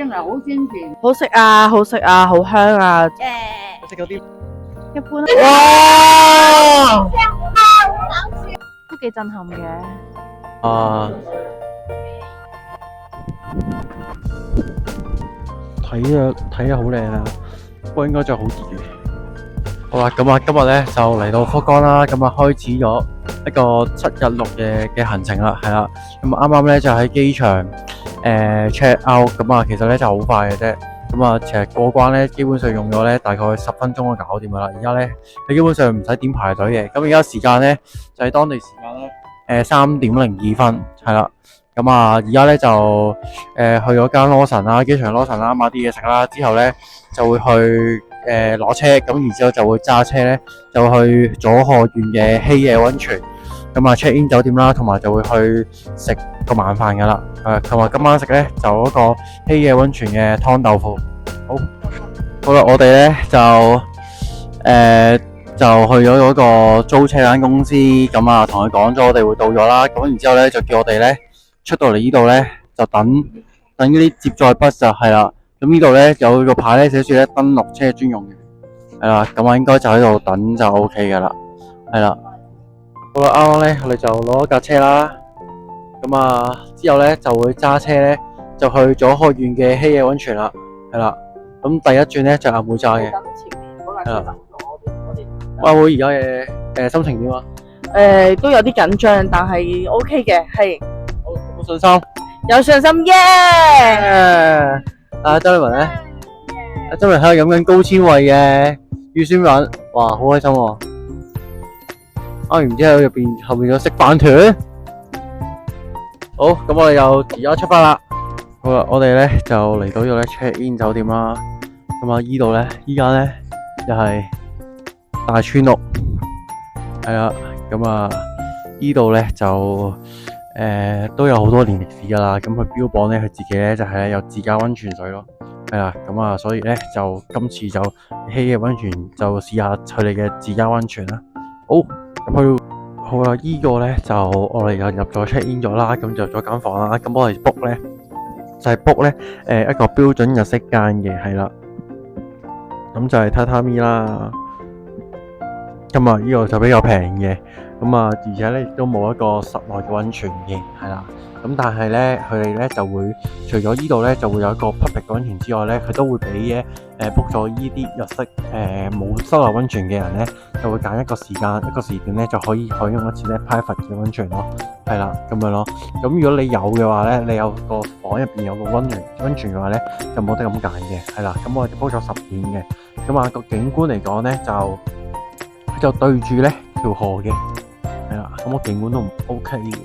好鮮甜，好食啊，好食啊，好香啊！我食嗰啲一般哇都幾震撼嘅。啊！睇得好靚啊，不過應該就好熱嘅。好啦，咁啊，今日咧就嚟到福岡啦，咁啊開始咗一個7日6夜嘅行程啦，係啦。咁啊啱啱咧就喺機場check out，咁啊其實咧就好快嘅啫。咁啊其實過關咧基本上用咗咧大概10分鐘就搞掂噶啦。而家咧你基本上唔使點排隊嘅。咁而家時間咧就係當地時間咧3:02，係啦。咁啊而家咧就去咗間Lawson啦，機場Lawson啦，買啲嘢食啦，之後咧就會去攞車，咁然之後就會揸車咧，就去佐賀縣嘅希野溫泉，咁啊 check in 酒店啦，同埋就會去食個晚飯噶啦，同埋今晚食咧就嗰個希野溫泉嘅湯豆腐。好啦，我哋咧就去咗嗰個租車間公司，咁啊同佢講咗我哋會到咗啦，咁然之後咧就叫我哋咧出到嚟呢度咧就等嗰啲接載 bus 就係啦。咁呢度咧有個牌咧寫住咧登錄車專用嘅，係啦，咁啊應該就喺度等就 OK 噶啦，係啦。好啦，啱啱咧我哋就攞咗架車啦，咁啊之後咧就會揸車咧就去佐賀縣嘅希野溫泉啦，係啦。咁第一轉咧就阿妹揸嘅，係啦。阿妹而家嘅心情點啊？都有啲緊張，但係 OK 嘅，係有信心。有信心耶！阿周麗文咧，阿周麗文喺度飲緊高纖維嘅乳酸粉，哇，好開心喎！然之後後面有食飯團，好，咁我哋又而家出發啦。好啦，我哋咧就嚟到呢度咧 check in 酒店啦。咁啊，依度咧，依間咧就係大川屋，係啦。咁啊，依度咧就都有好多年歷史噶啦。咁佢標榜咧佢自己咧就係有自家溫泉水咯，係啦。咁啊，所以咧就今次就希野溫泉就試下佢哋嘅自家溫泉啦。好，咁去好啦，依個咧就我哋又入咗 check in 咗啦，咁就入咗間房啦。咁我哋 book 咧就係 book 咧一個標準日式間嘅，係啦。咁就係榻榻米啦。咁啊，呢個就比較平嘅，咁啊，而且咧亦都冇一個室內嘅溫泉嘅，係啦。咁但係咧，佢哋咧就會除咗呢度咧就會有一個 public 嘅溫泉之外咧，佢都會俾嘅book 咗呢啲日式冇室內溫泉嘅人咧，就會揀一個時段咧就可以享用一次咧 private 嘅溫泉咯，係啦，咁樣咯。咁如果你有嘅話咧，你有個房入邊有個溫泉嘅話咧，就冇得咁揀嘅，係啦。咁我哋 book 咗10點嘅，咁啊個景觀嚟講咧就對住咧條河嘅，係啦，咁個景觀都唔 OK 嘅，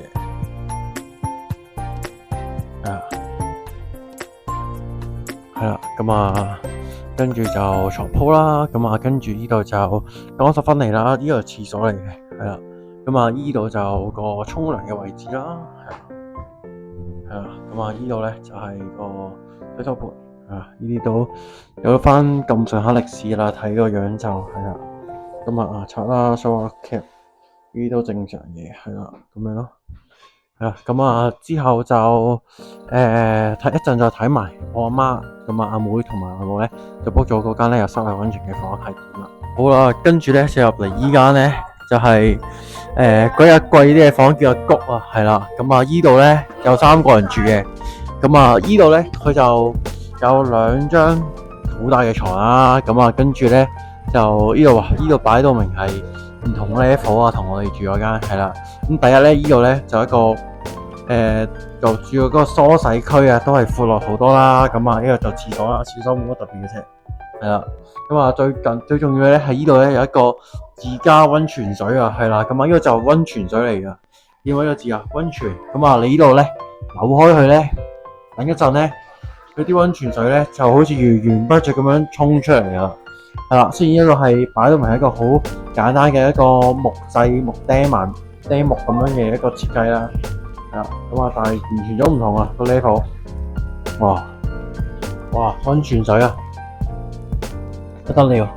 係啦，咁啊，跟住就床鋪啦，咁啊，跟住呢度就講10分嚟啦，呢個係廁所嚟嘅，係啦，咁啊，呢度就個沖涼嘅位置啦，係啦，咁啊，呢度咧就係個洗手盆，呢啲都有翻咁上下歷史啦，睇個樣就係啦。咁啊，刷啦，shower cap 呢啲都正常嘅，係啦，咁樣咯，係啦，咁啊之後就睇一陣就睇埋我阿媽，咁啊阿妹同埋我咧就 book 咗嗰間咧有室內溫泉嘅房係點啦。好啦，跟住咧就入嚟依間咧就係嗰日貴啲嘅房叫阿谷啊，係啦，咁啊依度咧有3個人住嘅，咁啊依度咧佢就有2張好大嘅床啦，咁啊跟住咧。就呢度擺到明係唔同 level 啊，同我哋住嗰間係啦。咁第一咧，呢度咧就一個就住嗰個梳洗區啊，都係闊落好多啦。咁啊，呢個就廁所啦，廁所冇乜特別嘅啫，係啦。咁啊，最重要嘅咧係呢度咧有一個自家溫泉水啊，係啦。咁啊，呢個就溫泉水嚟噶，點解呢個字啊？溫泉。咁啊，你呢度咧扭開佢咧，等一陣咧，佢啲溫泉水咧就好似源源不絕咁樣衝出嚟啊！係啦，雖然呢個係擺到明係一個好簡單嘅一個木製木釘木咁樣嘅一個設計啦，係啦，咁啊，但係完全都唔同啊個 level， 哇，溫泉水啊，不得了，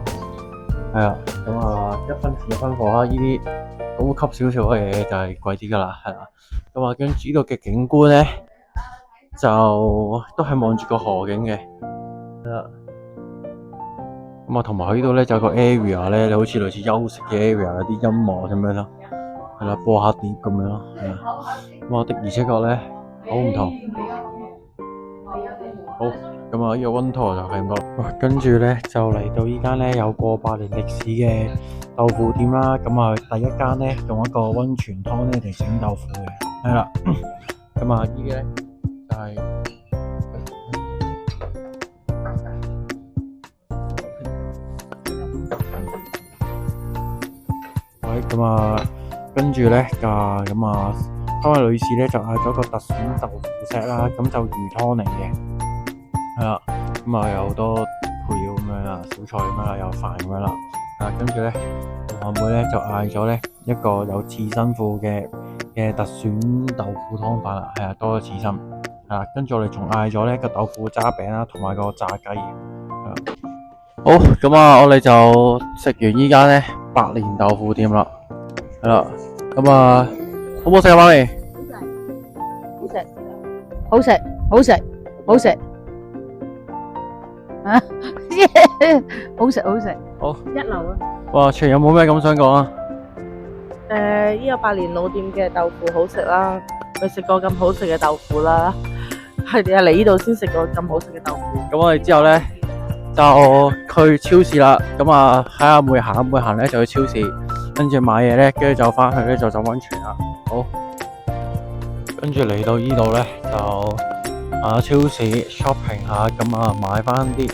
係啊，咁啊1分錢1分貨啦，呢啲高級少少嘅嘢就係貴啲噶啦，係啦，咁啊跟住呢度嘅景觀咧就都係望住個河景嘅，係啦。咁啊，同埋佢呢度咧就有個 area 咧，你好似類似休息嘅 area，有啲音樂咁樣咯，係啦，播下碟咁樣咯，係啊。咁啊的而且確咧好唔同。好，咁啊呢個溫陀就係咁多。跟住咧就嚟到依間咧有過百年歷史嘅豆腐店啦。咁啊第一間咧用一個溫泉湯咧嚟整豆腐嘅，係啦。咁啊呢啲咧就係、咁啊，跟住咧咁啊，嗰位女士咧就嗌咗個特選豆腐 set 啦，咁就魚湯嚟嘅，係啦，咁啊有好多配料咁樣啦，小菜咁樣啦，有飯咁樣啦，跟住咧同學妹咧就嗌咗咧一個有刺身褲嘅特選豆腐湯飯啦，係啊，多咗刺身，係啦，跟住我哋仲嗌咗咧個豆腐渣餅啦，同埋個炸雞，係啦。好，咁啊，我哋就食完依間咧百年豆腐店啦。係啦，咁啊，好唔好食啊，媽咪？好食，好食，好食，啊！好食，好食，好，一流啊！哇，全有冇咩咁想講啊？呢個百年老店嘅豆腐好食啦，未食過咁好食嘅豆腐啦，係啊，嚟呢度先食過咁好食嘅豆腐。咁我哋之後咧就去超市啦，咁啊喺阿妹行咧就去超市。跟住買嘢咧，跟住就翻去咧就浸溫泉啦。好，跟住嚟到呢度咧就超市 shopping 下，咁啊買翻啲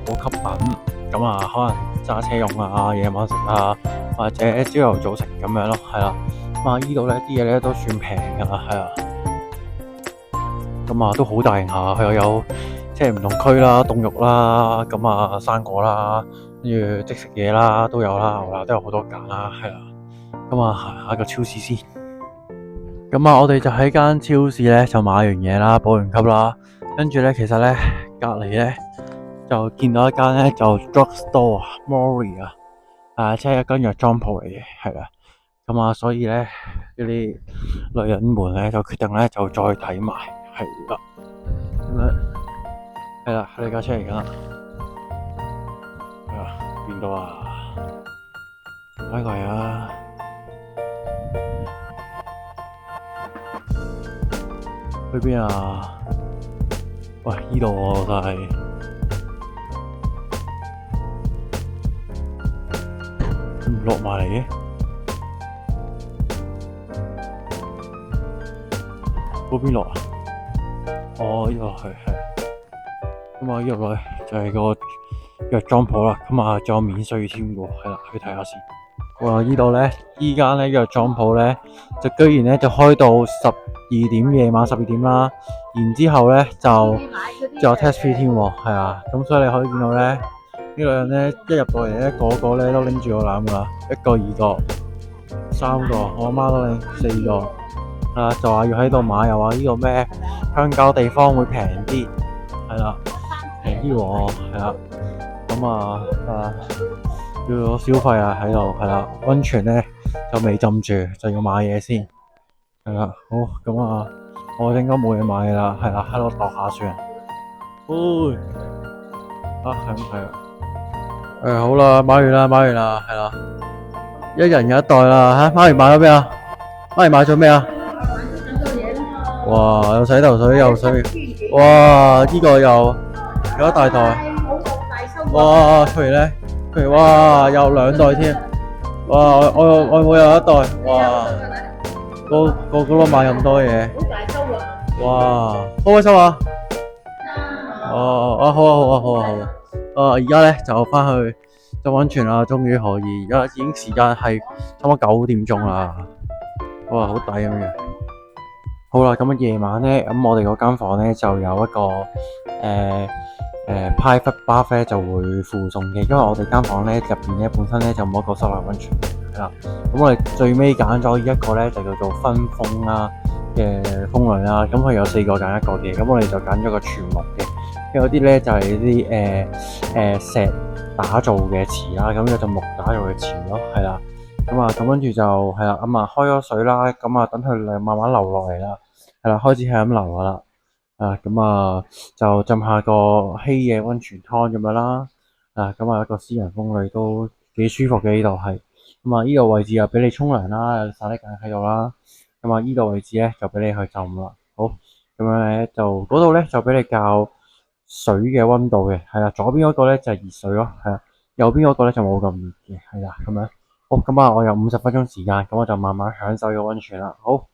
補給品，咁啊可能揸車用啊，夜晚食啊，或者朝頭早食咁樣咯，係啦。咁啊呢度咧啲嘢咧都算平噶啦，係啊。咁啊都好大型下，佢又有即係唔同區啦，凍肉啦，咁啊生果啦。跟住即食嘢啦，都有啦，都有好多揀啦，係啦。咁啊，行下個超市先。咁啊，我哋就喺間超市咧就買完嘢啦，補完給啦。跟住咧，其實咧隔籬咧就見到一間咧就 drugstore Mori 啊，即係一間藥妝鋪嚟嘅，係啦。咁啊，所以咧呢啲女人們咧就決定咧就再睇埋，係啦。咁樣係啦，呢架車嚟噶。邊度啊？呢個係啊！去邊啊？喂，呢度喎就係唔落埋嚟嘅。嗰邊落啊？哦，呢個係。咁啊，呢個咧就係個藥妝鋪啦，咁啊仲有免稅添喎，係啦，去睇下先。哇，呢度咧，依間咧藥妝鋪咧，就居然咧就開到夜晚12點啦。然之後咧就有 test fee 添喎，係啊。咁所以你可以見到咧，呢個人咧一入到嚟咧，個個咧都拎住個籃噶啦，一個、二個、三個，我阿媽都拎4個。就話要喺度買，又話呢個咩鄉郊地方會平啲，係啦，平啲喎，係啦。咁要咗消費啊喺度，係啦，溫泉咧就未浸住，就要買嘢先，係啦，好，咁我應該冇嘢買啦，係啦，喺度度下算，係咁係啦，好啦，買完啦，係啦，一人有一袋啦，媽咪買咗咩啊？媽咪買咗咩啊？哇，有洗頭水，有水，哇，呢個有一大袋。哇！哇，有2袋添，哇！我冇有1袋，哇！個都買咁多嘢，哇！好開心啊！好啊！而家咧就翻去浸溫泉啦，終於可以，而家已經時間係差唔多9點鐘啦，哇！好抵咁樣。好啦，咁夜晚咧，咁我哋嗰間房咧就有一個private bath 咧就會附送嘅，因為我哋間房咧入邊咧本身咧就冇一個室內溫泉係啦。咁我哋最尾揀咗一個咧就叫做分風啦嘅風呂啦。咁佢有4個揀1個嘅，咁我哋就揀咗個全木嘅。有啲咧就係啲石打造嘅池啦，咁有就木打造嘅池咯，係啦。咁跟住就係啦，開咗水啦，咁等佢慢慢流落嚟啦，係啦，開始係咁流噶啦。咁就浸下個希野溫泉湯咁樣啦。咁一個私人風呂都幾舒服嘅，呢度係。呢度位置又俾你沖涼啦，有曬啲梗喺度啦。呢度位置咧就俾你去浸啦。好，咁樣咧就嗰度咧就俾你較水嘅溫度嘅，係啦。左邊嗰個咧就係熱水咯，係啦。右邊嗰個咧就冇咁熱嘅，係啦。咁樣好，我有50分鐘時間，咁我就慢慢享受個溫泉啦。好。